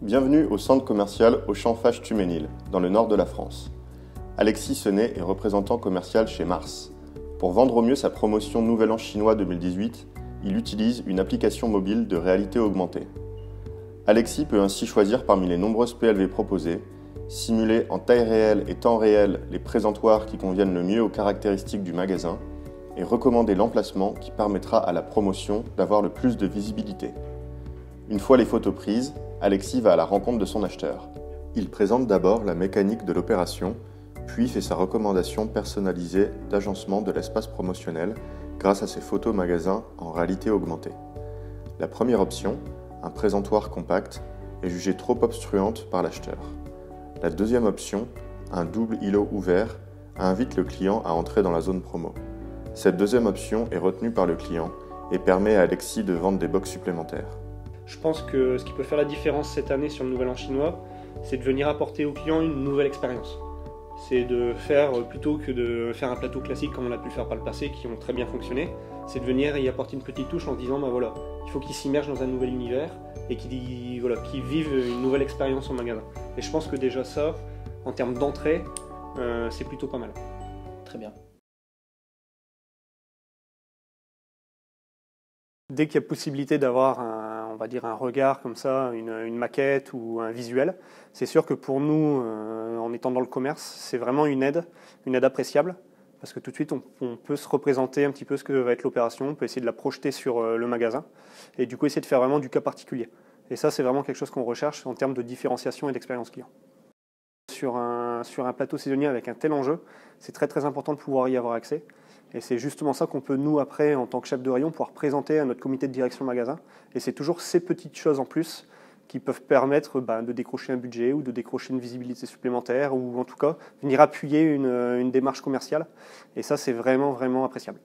Bienvenue au centre commercial Auchan-Faches-Tuménil, dans le nord de la France. Alexis Senet est représentant commercial chez Mars. Pour vendre au mieux sa promotion Nouvel An chinois 2018, il utilise une application mobile de réalité augmentée. Alexis peut ainsi choisir parmi les nombreuses PLV proposées, simuler en taille réelle et temps réel les présentoirs qui conviennent le mieux aux caractéristiques du magasin et recommander l'emplacement qui permettra à la promotion d'avoir le plus de visibilité. Une fois les photos prises, Alexis va à la rencontre de son acheteur. Il présente d'abord la mécanique de l'opération, puis fait sa recommandation personnalisée d'agencement de l'espace promotionnel grâce à ses photos magasins en réalité augmentée. La première option, un présentoir compact, est jugée trop obstruante par l'acheteur. La deuxième option, un double îlot ouvert, invite le client à entrer dans la zone promo. Cette deuxième option est retenue par le client et permet à Alexis de vendre des box supplémentaires. Je pense que ce qui peut faire la différence cette année sur le Nouvel An chinois, c'est de venir apporter au client une nouvelle expérience. C'est de faire, plutôt que de faire un plateau classique comme on a pu le faire par le passé, qui ont très bien fonctionné, c'est de venir y apporter une petite touche en disant, voilà, il faut qu'il s'immerge dans un nouvel univers et qu'il vive une nouvelle expérience au magasin. Et je pense que déjà ça, en termes d'entrée, c'est plutôt pas mal. Très bien. Dès qu'il y a possibilité d'avoir on va dire un regard comme ça, une maquette ou un visuel, c'est sûr que pour nous, en étant dans le commerce, c'est vraiment une aide appréciable, parce que tout de suite on peut se représenter un petit peu ce que va être l'opération, on peut essayer de la projeter sur le magasin, et du coup essayer de faire vraiment du cas particulier. Et ça, c'est vraiment quelque chose qu'on recherche en termes de différenciation et d'expérience client. Sur un plateau saisonnier avec un tel enjeu, c'est très très important de pouvoir y avoir accès. Et c'est justement ça qu'on peut, nous, après, en tant que chef de rayon, pouvoir présenter à notre comité de direction magasin. Et c'est toujours ces petites choses en plus qui peuvent permettre de décrocher un budget ou de décrocher une visibilité supplémentaire ou en tout cas venir appuyer une démarche commerciale. Et ça, c'est vraiment, vraiment appréciable.